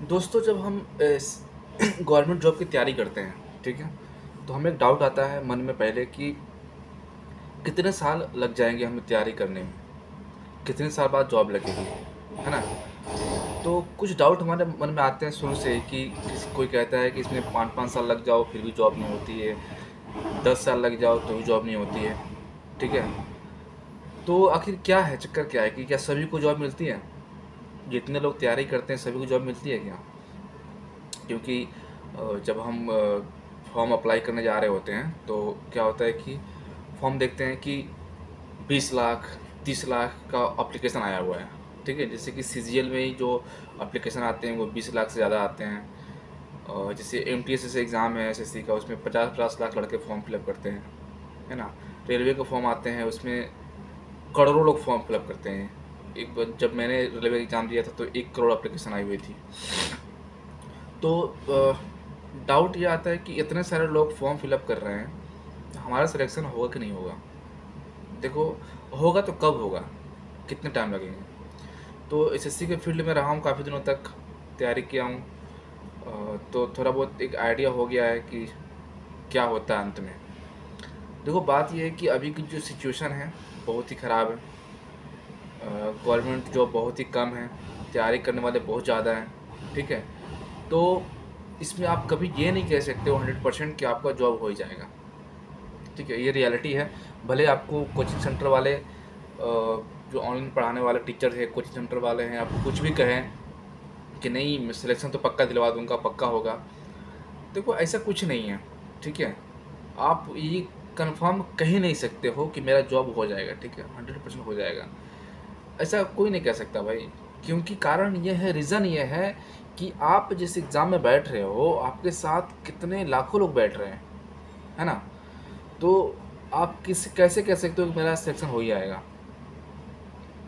दोस्तों जब हम गवर्नमेंट जॉब की तैयारी करते हैं, ठीक है, तो हमें एक डाउट आता है मन में पहले कि कितने साल लग जाएंगे हमें तैयारी करने में, कितने साल बाद जॉब लगेगी, है ना। तो कुछ डाउट हमारे मन में आते हैं शुरू से ही कि कोई कहता है कि इसमें 5-5 साल लग जाओ फिर भी जॉब नहीं होती है, 10 साल लग जाओ तो भी जॉब नहीं होती है, ठीक है। तो आखिर क्या है, चक्कर क्या है कि क्या सभी को जॉब मिलती है? जितने लोग तैयारी करते हैं सभी को जॉब मिलती है क्या? क्योंकि जब हम फॉर्म अप्लाई करने जा रहे होते हैं तो क्या होता है कि फॉर्म देखते हैं कि 20 लाख 30 लाख का अप्लीकेशन आया हुआ है, ठीक है। जैसे कि सीजीएल में ही जो अप्लीकेशन आते हैं वो 20 लाख से ज़्यादा आते हैं। और जैसे एमटीएस एग्ज़ाम है एसएससी का, उसमें 50-50 लाख लड़के फॉर्म फिलअप करते हैं, है ना। रेलवे के फॉर्म आते हैं उसमें करोड़ों लोग फॉर्म फिलअप करते हैं। एक बार जब मैंने रेलवे एग्ज़ाम दिया था तो 1 करोड़ अप्लीकेशन आई हुई थी। तो डाउट ये आता है कि इतने सारे लोग फॉर्म फिलअप कर रहे हैं, हमारा सिलेक्शन होगा कि नहीं होगा। देखो, होगा तो कब होगा, कितने टाइम लगेंगे। तो एसएससी के फील्ड में रहा हूँ काफ़ी दिनों तक, तैयारी किया हूँ, तो थोड़ा बहुत एक आइडिया हो गया है कि क्या होता है अंत में। देखो, बात यह है कि अभी की जो सिचुएशन है बहुत ही ख़राब है। गवर्नमेंट जॉब बहुत ही कम है, तैयारी करने वाले बहुत ज़्यादा हैं, ठीक है। तो इसमें आप कभी ये नहीं कह सकते हो 100% कि आपका जॉब हो ही जाएगा, ठीक है। ये रियलिटी है। भले आपको कोचिंग सेंटर वाले जो ऑनलाइन पढ़ाने वाले टीचर हैं, कोचिंग सेंटर वाले हैं, आपको कुछ भी कहें कि नहीं मैं सिलेक्शन तो पक्का दिलवा दूंगा, पक्का होगा। देखो, ऐसा कुछ नहीं है, ठीक है। आप ये कंफर्म कह ही नहीं सकते हो कि मेरा जॉब हो जाएगा, ठीक है, 100% हो जाएगा, ऐसा कोई नहीं कह सकता भाई। क्योंकि कारण ये है, रीज़न ये है कि आप जिस एग्ज़ाम में बैठ रहे हो आपके साथ कितने लाखों लोग बैठ रहे हैं, है ना। तो आप कैसे कह सकते हो कि मेरा सिलेक्शन हो ही आएगा।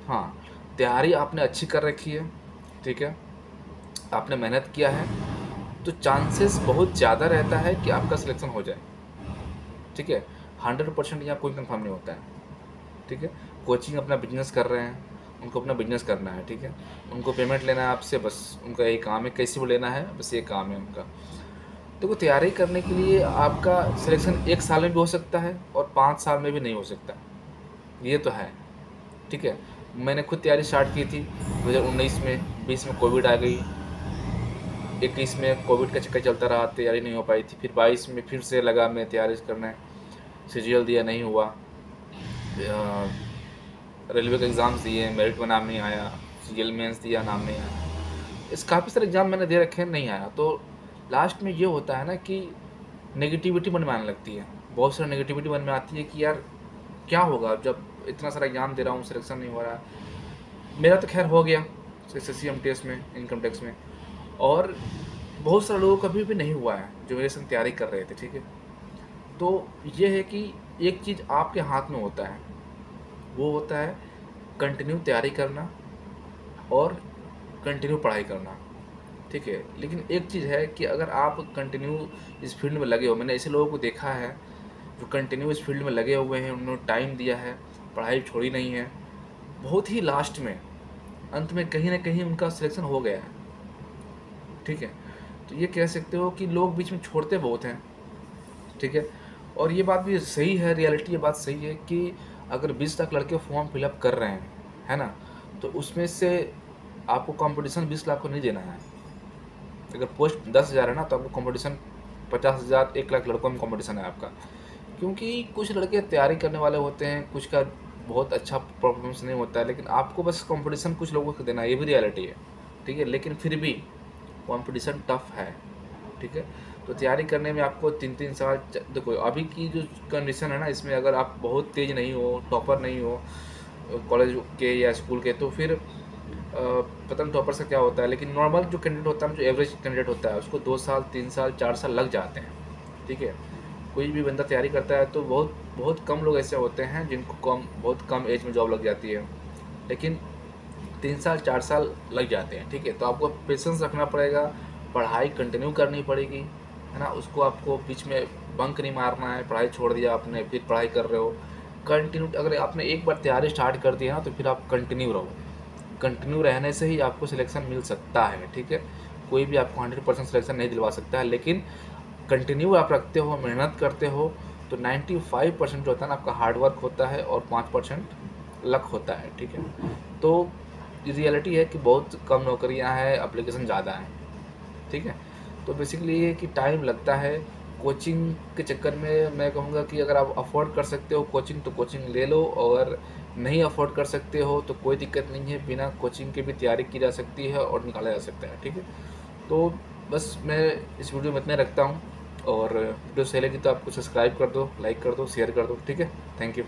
हाँ, तैयारी आपने अच्छी कर रखी है, ठीक है, आपने मेहनत किया है, तो चांसेस बहुत ज़्यादा रहता है कि आपका सिलेक्शन हो जाए, ठीक है। 100% यहाँ कोई कंफर्म नहीं होता है, ठीक है। कोचिंग अपना बिजनेस कर रहे हैं, उनको अपना बिजनेस करना है, ठीक है। उनको पेमेंट लेना है आपसे, बस उनका यही काम है, कैसे वो लेना है, बस ये काम है उनका। देखो, तैयारी करने के लिए आपका सिलेक्शन 1 साल में भी हो सकता है और 5 साल में भी नहीं हो सकता, ये तो है, ठीक है। मैंने खुद तैयारी स्टार्ट की थी 2019 में, 20 में कोविड आ गई, 21 में कोविड का चक्कर चलता रहा, तैयारी नहीं हो पाई थी। फिर 22 में फिर से लगा मैं तैयारी करने, सीजीएल दिया, नहीं हुआ। रेलवे के एग्ज़ाम्स दिए, मेरिट में नाम नहीं आया। सीजीएल मेंस दिया, नाम नहीं आया। इस काफ़ी सारे एग्ज़ाम मैंने दे रखे हैं, नहीं आया। तो लास्ट में ये होता है ना कि नेगेटिविटी मन में आने लगती है, बहुत सारी नेगेटिविटी मन में आती है कि यार क्या होगा जब इतना सारा एग्ज़ाम दे रहा हूँ, सिलेक्शन नहीं हो रहा। मेरा तो खैर हो गया एसएससी एमटीएस में, इनकम टैक्स में, और बहुत सारे लोगों का भी नहीं हुआ है जो मेरे संग तैयारी कर रहे थे, ठीक है। तो ये है कि एक चीज़ आपके हाथ में होता है, वो होता है कंटिन्यू तैयारी करना और कंटिन्यू पढ़ाई करना, ठीक है। लेकिन एक चीज़ है कि अगर आप कंटिन्यू इस फील्ड में लगे हो, मैंने ऐसे लोगों को देखा है जो कंटिन्यू इस फील्ड में लगे हुए हैं, उन्होंने टाइम दिया है, पढ़ाई छोड़ी नहीं है, बहुत ही लास्ट में अंत में कहीं ना कहीं उनका सिलेक्शन हो गया है, ठीक है। तो ये कह सकते हो कि लोग बीच में छोड़ते बहुत हैं, ठीक है। और ये बात भी सही है, रियलिटी ये बात सही है कि अगर 20 लाख लड़के फॉर्म फिलअप कर रहे हैं, है ना, तो उसमें से आपको कंपटीशन 20 लाख को नहीं देना है। अगर पोस्ट 10,000 है ना, तो आपको कंपटीशन 50,000 1 लाख लड़कों में कंपटीशन है आपका। क्योंकि कुछ लड़के तैयारी करने वाले होते हैं, कुछ का बहुत अच्छा परफॉर्मेंस नहीं होता है, लेकिन आपको बस कंपटीशन कुछ लोगों को देना है, ये भी रियलिटी है, ठीक है। लेकिन फिर भी कंपटीशन टफ है, ठीक है। तो तैयारी करने में आपको 3-3 साल देखो अभी की जो कंडीशन है ना, इसमें अगर आप बहुत तेज़ नहीं हो, टॉपर नहीं हो कॉलेज के या स्कूल के, तो फिर पता नहीं टॉपर से क्या होता है, लेकिन नॉर्मल जो कैंडिडेट होता है ना, जो एवरेज कैंडिडेट होता है, उसको 2 साल 3 साल 4 साल लग जाते हैं, ठीक है। कोई भी बंदा तैयारी करता है तो बहुत बहुत कम लोग ऐसे होते हैं जिनको बहुत कम एज में जॉब लग जाती है, लेकिन 3 साल 4 साल लग जाते हैं, ठीक है। तो आपको पेशेंस रखना पड़ेगा, पढ़ाई कंटिन्यू करनी पड़ेगी, है ना। उसको आपको बीच में बंक नहीं मारना है, पढ़ाई छोड़ दिया आपने फिर पढ़ाई कर रहे हो, कंटिन्यू। अगर आपने एक बार तैयारी स्टार्ट कर दी है ना, तो फिर आप कंटिन्यू रहो, कंटिन्यू रहने से ही आपको सिलेक्शन मिल सकता है, ठीक है। कोई भी आपको 100% सिलेक्शन नहीं दिलवा सकता है, लेकिन कंटिन्यू आप रखते हो, मेहनत करते हो, तो 95% जो होता है ना आपका हार्ड वर्क होता है और 5% लक होता है, ठीक है। तो रियलिटी है कि बहुत कम नौकरियां हैं, एप्लीकेशन ज़्यादा हैं, ठीक है। तो बेसिकली ये कि टाइम लगता है। कोचिंग के चक्कर में मैं कहूँगा कि अगर आप अफोर्ड कर सकते हो कोचिंग तो कोचिंग ले लो, और नहीं अफोर्ड कर सकते हो तो कोई दिक्कत नहीं है, बिना कोचिंग के भी तैयारी की जा सकती है और निकाला जा सकता है, ठीक है। तो बस मैं इस वीडियो में इतना रखता हूँ, और वीडियो सही लगी तो आपको सब्सक्राइब कर दो, लाइक कर दो, शेयर कर दो, ठीक है। Thank you.